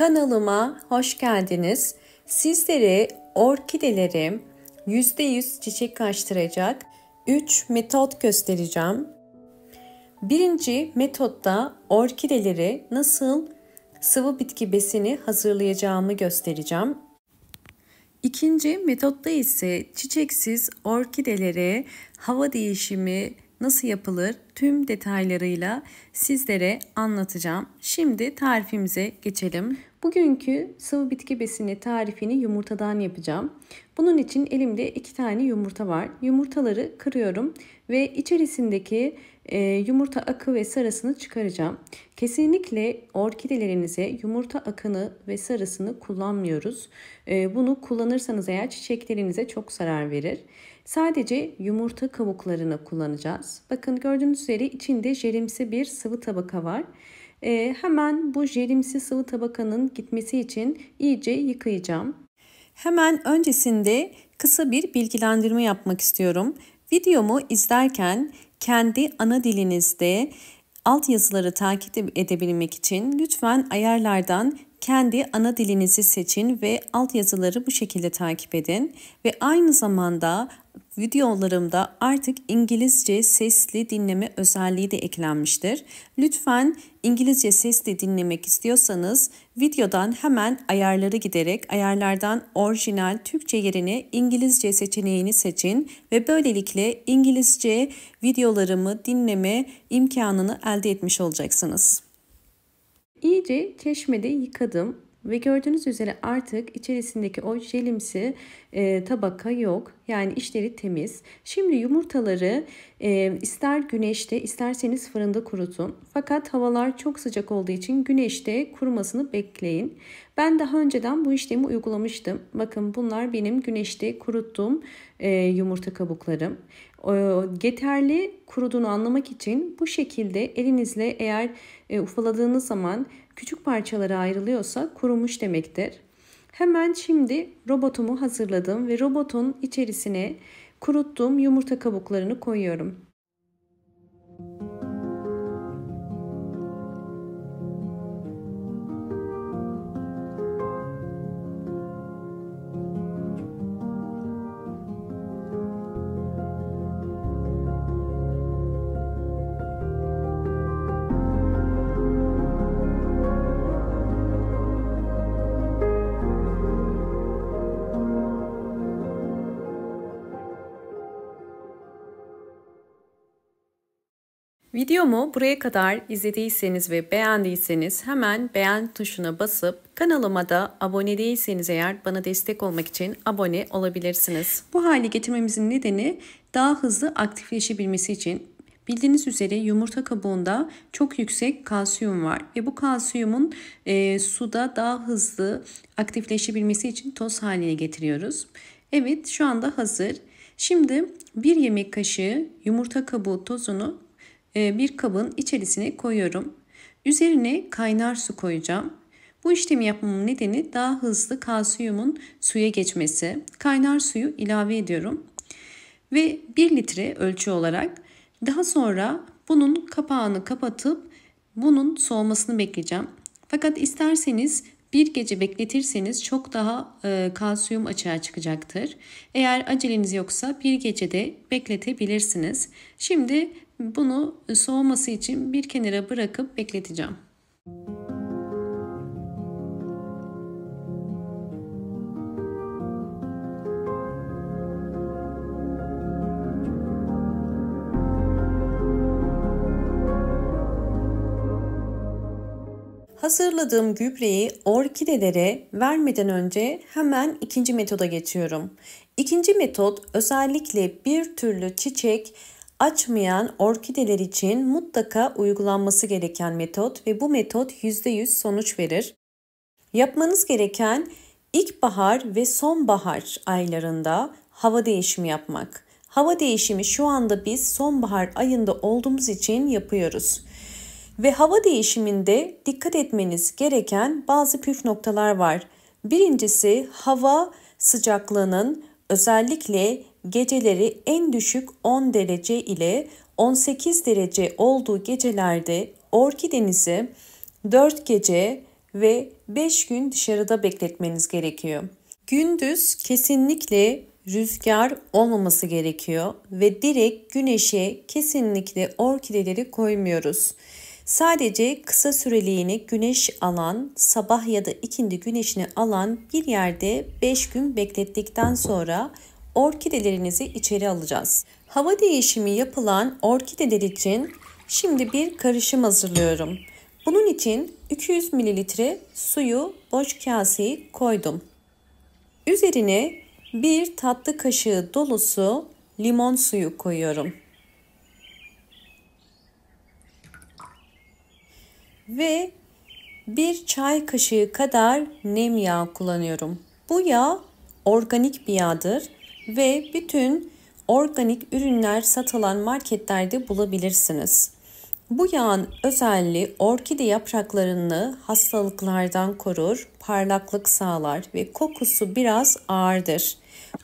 Kanalıma hoş geldiniz. Sizlere orkideleri %100 çiçek açtıracak 3 metot göstereceğim. Birinci metotta orkideleri nasıl sıvı bitki besini hazırlayacağımı göstereceğim. İkinci metotta ise çiçeksiz orkidelere hava değişimi nasıl yapılır tüm detaylarıyla sizlere anlatacağım. Şimdi tarifimize geçelim. Bugünkü sıvı bitki besini tarifini yumurtadan yapacağım. Bunun için elimde 2 tane yumurta var. Yumurtaları kırıyorum ve içerisindeki yumurta akı ve sarısını çıkaracağım. Kesinlikle orkidelerinize yumurta akını ve sarısını kullanmıyoruz. Bunu kullanırsanız eğer çiçeklerinize çok zarar verir. Sadece yumurta kabuklarını kullanacağız. Bakın gördüğünüz üzere içinde jelimsi bir sıvı tabaka var. Hemen bu jelimsi sıvı tabakanın gitmesi için iyice yıkayacağım. Hemen öncesinde kısa bir bilgilendirme yapmak istiyorum. Videomu izlerken kendi ana dilinizde altyazıları takip edebilmek için lütfen ayarlardan kendi ana dilinizi seçin ve altyazıları bu şekilde takip edin. Ve aynı zamanda videolarımda artık İngilizce sesli dinleme özelliği de eklenmiştir. Lütfen İngilizce sesli dinlemek istiyorsanız videodan hemen ayarları giderek ayarlardan orijinal Türkçe yerine İngilizce seçeneğini seçin ve böylelikle İngilizce videolarımı dinleme imkanını elde etmiş olacaksınız. İyice çeşmede yıkadım ve gördüğünüz üzere artık içerisindeki o jelimsi tabaka yok. Yani içleri temiz. Şimdi yumurtaları ister güneşte isterseniz fırında kurutun. Fakat havalar çok sıcak olduğu için güneşte kurumasını bekleyin. Ben daha önceden bu işlemi uygulamıştım. Bakın bunlar benim güneşte kuruttuğum yumurta kabuklarım. Yeterli kuruduğunu anlamak için bu şekilde elinizle eğer ufaladığınız zaman küçük parçalara ayrılıyorsa kurumuş demektir. Hemen şimdi robotumu hazırladım ve robotun içerisine kuruttuğum yumurta kabuklarını koyuyorum. Videomu buraya kadar izlediyseniz ve beğendiyseniz hemen beğen tuşuna basıp kanalıma da abone değilseniz eğer bana destek olmak için abone olabilirsiniz. Bu hale getirmemizin nedeni daha hızlı aktifleşebilmesi için. Bildiğiniz üzere yumurta kabuğunda çok yüksek kalsiyum var ve bu kalsiyumun suda daha hızlı aktifleşebilmesi için toz haline getiriyoruz. Evet, şu anda hazır. Şimdi 1 yemek kaşığı yumurta kabuğu tozunu bir kabın içerisine koyuyorum. Üzerine kaynar su koyacağım. Bu işlemi yapmamın nedeni daha hızlı kalsiyumun suya geçmesi. Kaynar suyu ilave ediyorum. Ve 1 litre ölçü olarak. Daha sonra bunun kapağını kapatıp bunun soğumasını bekleyeceğim. Fakat isterseniz bir gece bekletirseniz çok daha kalsiyum açığa çıkacaktır. Eğer aceleniz yoksa bir gecede bekletebilirsiniz. Şimdi bunu soğuması için bir kenara bırakıp bekleteceğim. Hazırladığım gübreyi orkidelere vermeden önce hemen ikinci metoda geçiyorum. İkinci metot özellikle bir türlü çiçek açmayan orkideler için mutlaka uygulanması gereken metot ve bu metot %100 sonuç verir. Yapmanız gereken ilkbahar ve sonbahar aylarında hava değişimi yapmak. Hava değişimi şu anda biz sonbahar ayında olduğumuz için yapıyoruz. Ve hava değişiminde dikkat etmeniz gereken bazı püf noktalar var. Birincisi hava sıcaklığının özellikle geceleri en düşük 10 derece ile 18 derece olduğu gecelerde orkidenizi 4 gece ve 5 gün dışarıda bekletmeniz gerekiyor. Gündüz kesinlikle rüzgar olmaması gerekiyor ve direkt güneşe kesinlikle orkideleri koymuyoruz. Sadece kısa süreliğine güneş alan, sabah ya da ikindi güneşini alan bir yerde 5 gün beklettikten sonra orkidelerinizi içeri alacağız. Hava değişimi yapılan orkideler için şimdi bir karışım hazırlıyorum. Bunun için 200 ml suyu boş kaseye koydum. Üzerine bir tatlı kaşığı dolusu limon suyu koyuyorum. Ve bir çay kaşığı kadar nem yağı kullanıyorum. Bu yağ organik bir yağdır ve bütün organik ürünler satılan marketlerde bulabilirsiniz. Bu yağın özelliği orkide yapraklarını hastalıklardan korur, parlaklık sağlar ve kokusu biraz ağırdır.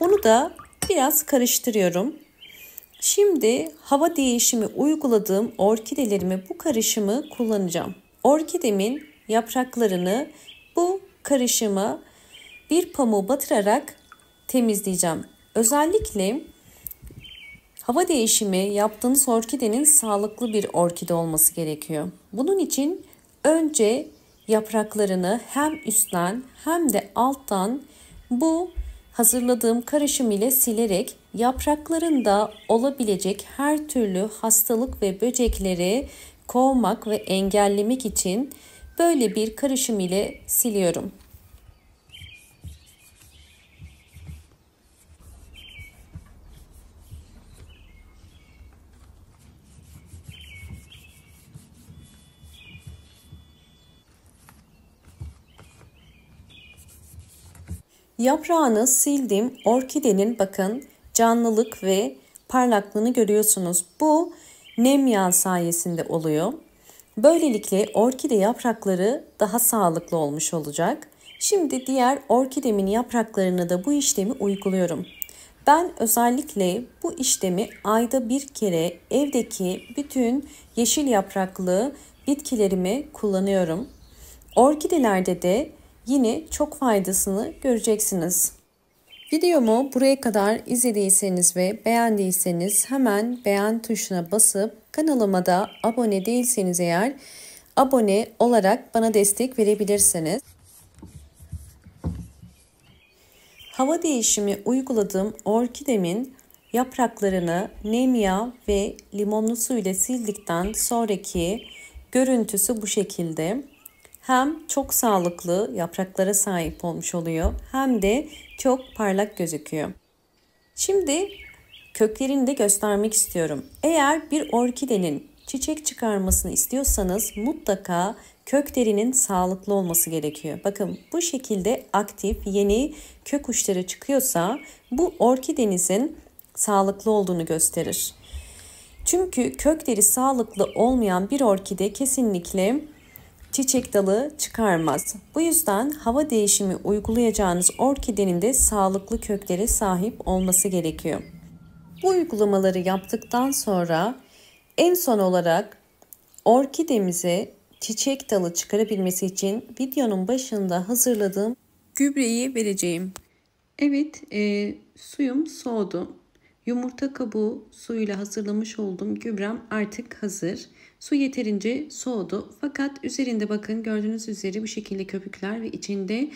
Bunu da biraz karıştırıyorum. Şimdi hava değişimi uyguladığım orkidelerime bu karışımı kullanacağım. Orkidemin yapraklarını bu karışıma bir pamuğu batırarak temizleyeceğim. Özellikle hava değişimi yaptığınız orkidenin sağlıklı bir orkide olması gerekiyor. Bunun için önce yapraklarını hem üstten hem de alttan bu hazırladığım karışım ile silerek yapraklarında olabilecek her türlü hastalık ve böcekleri kovmak ve engellemek için böyle bir karışım ile siliyorum. Yaprağını sildim. Orkidenin bakın canlılık ve parlaklığını görüyorsunuz. Bu nem yağı sayesinde oluyor. Böylelikle orkide yaprakları daha sağlıklı olmuş olacak. Şimdi diğer orkidemin yapraklarını da bu işlemi uyguluyorum. Ben özellikle bu işlemi ayda bir kere evdeki bütün yeşil yapraklı bitkilerimi kullanıyorum. Orkidelerde de yine çok faydasını göreceksiniz. Videomu buraya kadar izlediyseniz ve beğendiyseniz hemen beğen tuşuna basıp kanalıma da abone değilseniz eğer abone olarak bana destek verebilirsiniz. Hava değişimi uyguladığım orkidemin yapraklarını nem yağı ve limonlu su ile sildikten sonraki görüntüsü bu şekilde. Hem çok sağlıklı yapraklara sahip olmuş oluyor hem de çok parlak gözüküyor. Şimdi köklerini de göstermek istiyorum. Eğer bir orkidenin çiçek çıkarmasını istiyorsanız mutlaka köklerinin sağlıklı olması gerekiyor. Bakın bu şekilde aktif yeni kök uçları çıkıyorsa bu orkidenizin sağlıklı olduğunu gösterir. Çünkü kökleri sağlıklı olmayan bir orkide kesinlikle çiçek dalı çıkarmaz. Bu yüzden hava değişimi uygulayacağınız orkidenin de sağlıklı köklere sahip olması gerekiyor. Bu uygulamaları yaptıktan sonra en son olarak orkidemize çiçek dalı çıkarabilmesi için videonun başında hazırladığım gübreyi vereceğim. Evet, suyum soğudu. Yumurta kabuğu suyuyla hazırlamış olduğum gübrem artık hazır. Su yeterince soğudu. Fakat üzerinde bakın gördüğünüz üzere bu şekilde köpükler ve içinde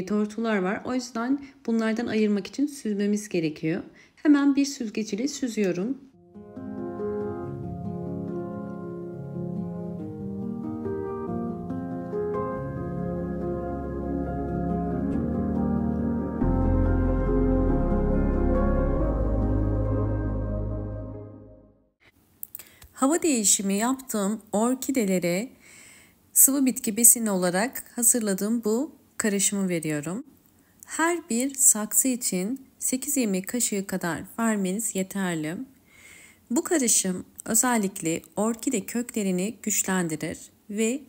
tortular var. O yüzden bunlardan ayırmak için süzmemiz gerekiyor. Hemen bir süzgeç ile süzüyorum. Hava değişimi yaptığım orkidelere sıvı bitki besini olarak hazırladığım bu karışımı veriyorum. Her bir saksı için 8 yemek kaşığı kadar vermeniz yeterli. Bu karışım özellikle orkide köklerini güçlendirir ve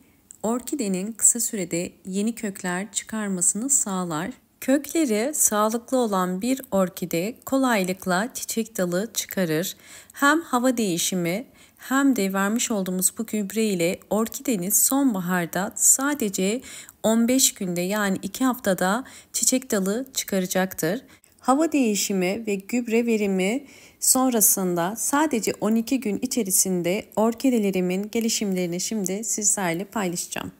orkidenin kısa sürede yeni kökler çıkarmasını sağlar. Kökleri sağlıklı olan bir orkide kolaylıkla çiçek dalı çıkarır. Hem hava değişimi hem de vermiş olduğumuz bu gübre ile orkideniz sonbaharda sadece 15 günde yani 2 haftada çiçek dalı çıkaracaktır. Hava değişimi ve gübre verimi sonrasında sadece 12 gün içerisinde orkidelerimin gelişimlerini şimdi sizlerle paylaşacağım.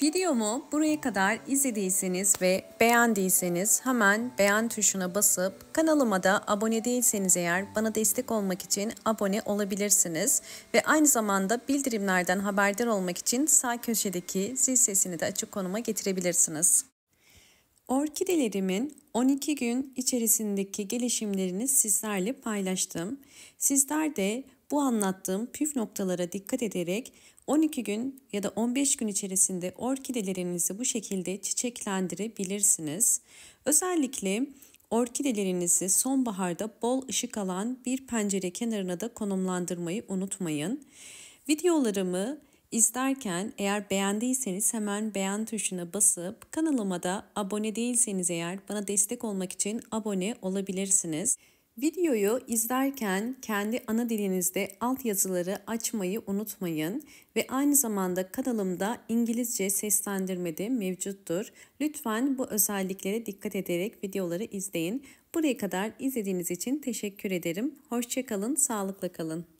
Videomu buraya kadar izlediyseniz ve beğendiyseniz hemen beğen tuşuna basıp kanalıma da abone değilseniz eğer bana destek olmak için abone olabilirsiniz. Ve aynı zamanda bildirimlerden haberdar olmak için sağ köşedeki zil sesini de açık konuma getirebilirsiniz. Orkidelerimin 12 gün içerisindeki gelişimlerini sizlerle paylaştım. Sizler de bu anlattığım püf noktalara dikkat ederek 12 gün ya da 15 gün içerisinde orkidelerinizi bu şekilde çiçeklendirebilirsiniz. Özellikle orkidelerinizi sonbaharda bol ışık alan bir pencere kenarına da konumlandırmayı unutmayın. Videolarımı İzlerken eğer beğendiyseniz hemen beğen tuşuna basıp kanalıma da abone değilseniz eğer bana destek olmak için abone olabilirsiniz. Videoyu izlerken kendi ana dilinizde altyazıları açmayı unutmayın ve aynı zamanda kanalımda İngilizce seslendirme de mevcuttur. Lütfen bu özelliklere dikkat ederek videoları izleyin. Buraya kadar izlediğiniz için teşekkür ederim. Hoşça kalın, sağlıkla kalın.